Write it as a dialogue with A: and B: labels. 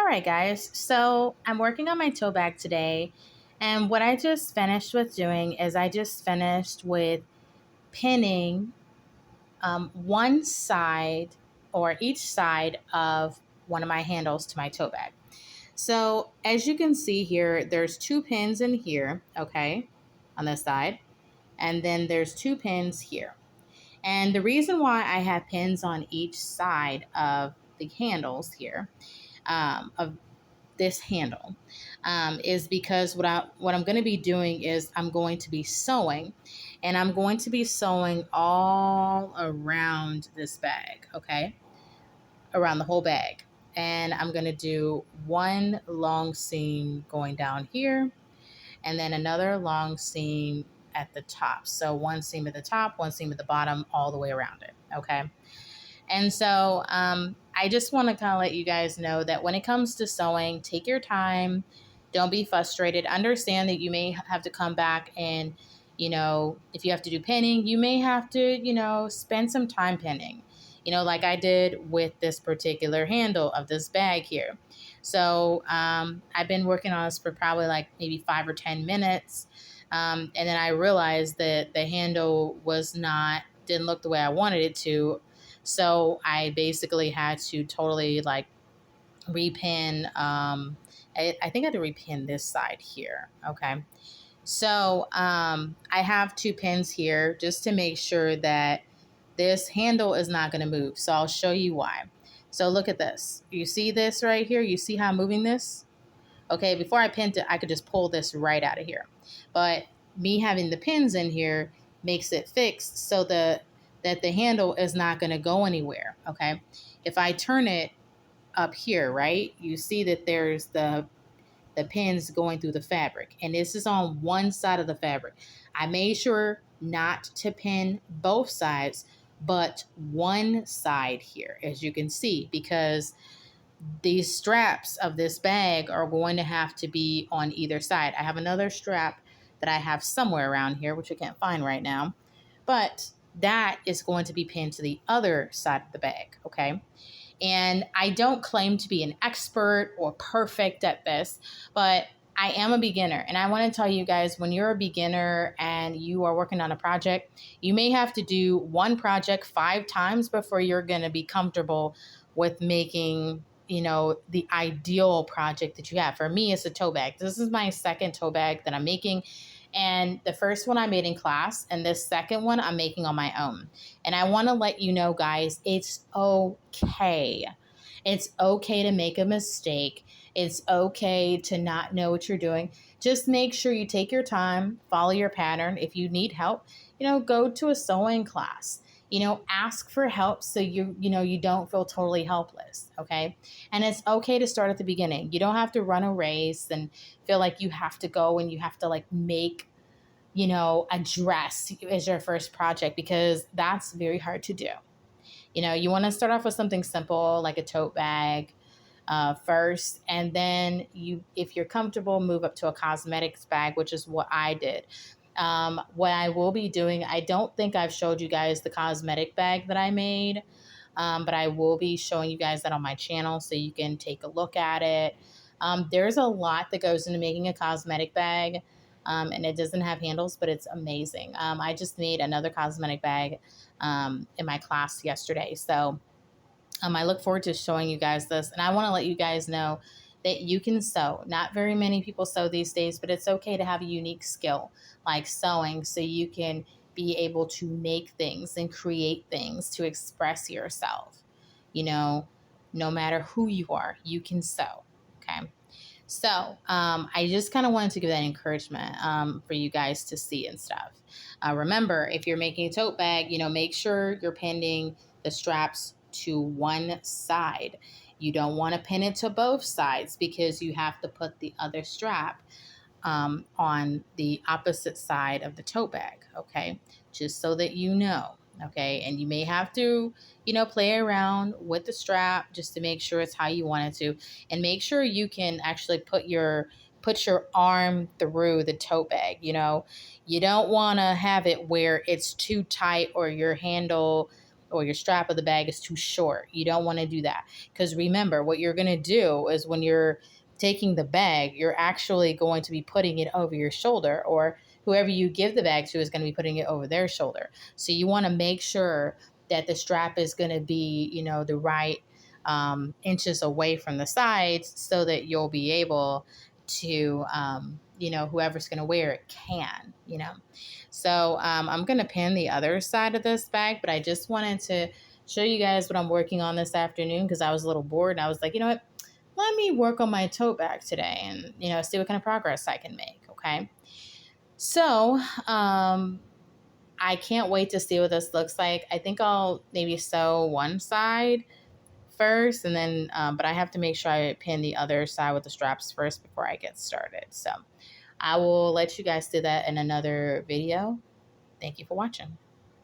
A: right, guys. So I'm working on my tote bag today. And what I just finished with doing is I just finished with pinning one side or each side of one of my handles to my tote bag. So as you can see here, there's two pins in here, okay, on this side. And then there's two pins here. And the reason why I have pins on each side of the handles here, of this handle is because what I'm going to be doing is I'm going to be sewing, and I'm going to be sewing all around this bag, okay, around the whole bag. And I'm going to do one long seam going down here, and then another long seam at the top. So one seam at the top, one seam at the bottom, all the way around it, okay. And so I just want to kind of let you guys know that when it comes to sewing, take your time. Don't be frustrated. Understand that you may have to come back and, if you have to do pinning, you may have to, spend some time pinning, like I did with this particular handle of this bag here. So I've been working on this for probably like maybe 5 or 10 minutes. And then I realized that the handle didn't look the way I wanted it to. So I basically had to totally like repin. I think I had to repin this side here. Okay. So I have two pins here just to make sure that this handle is not going to move. So I'll show you why. So look at this. You see this right here? You see how I'm moving this? Okay, before I pinned it, I could just pull this right out of here. But me having the pins in here makes it fixed so that the handle is not going to go anywhere, okay? If I turn it up here, right, you see that there's the pins going through the fabric. And this is on one side of the fabric. I made sure not to pin both sides, but one side here, as you can see, because these straps of this bag are going to have to be on either side. I have another strap that I have somewhere around here, which I can't find right now, but that is going to be pinned to the other side of the bag, okay? And I don't claim to be an expert or perfect at this, but I am a beginner. And I want to tell you guys, when you're a beginner and you are working on a project, you may have to do one project 5 times before you're going to be comfortable with making, the ideal project that you have. For me, it's a tote bag. This is my second tote bag that I'm making. And the first one I made in class, and this second one I'm making on my own. And I want to let you know, guys, it's okay. It's okay to make a mistake. It's okay to not know what you're doing. Just make sure you take your time, follow your pattern. If you need help, go to a sewing class. Ask for help so you don't feel totally helpless, okay? And it's okay to start at the beginning. You don't have to run a race and feel like you have to go and you have to like make, a dress as your first project, because that's very hard to do. You want to start off with something simple like a tote bag first, and then if you're comfortable, move up to a cosmetics bag, which is what I did. What I will be doing, I don't think I've showed you guys the cosmetic bag that I made, but I will be showing you guys that on my channel so you can take a look at it. There's a lot that goes into making a cosmetic bag, and it doesn't have handles, but it's amazing. I just made another cosmetic bag in my class yesterday. So I look forward to showing you guys this, and I want to let you guys know that you can sew. Not very many people sew these days, but it's okay to have a unique skill like sewing so you can be able to make things and create things to express yourself. No matter who you are, you can sew, okay? So I just kind of wanted to give that encouragement for you guys to see and stuff. Remember, if you're making a tote bag, make sure you're pinning the straps to one side. You don't want to pin it to both sides because you have to put the other strap on the opposite side of the tote bag, okay? Just so that you know, okay? And you may have to, play around with the strap just to make sure it's how you want it to. And make sure you can actually put your arm through the tote bag, You don't want to have it where it's too tight or your handle or your strap of the bag is too short. You don't want to do that, because remember, what you're going to do is when you're taking the bag, you're actually going to be putting it over your shoulder, or whoever you give the bag to is going to be putting it over their shoulder. So you want to make sure that the strap is going to be, the right inches away from the sides, so that you'll be able to, whoever's going to wear it can. So I'm going to pin the other side of this bag, but I just wanted to show you guys what I'm working on this afternoon, because I was a little bored and I was like, you know what? Let me work on my tote bag today and, see what kind of progress I can make. Okay. So I can't wait to see what this looks like. I think I'll maybe sew one side first, and then, but I have to make sure I pin the other side with the straps first before I get started. So I will let you guys do that in another video. Thank you for watching.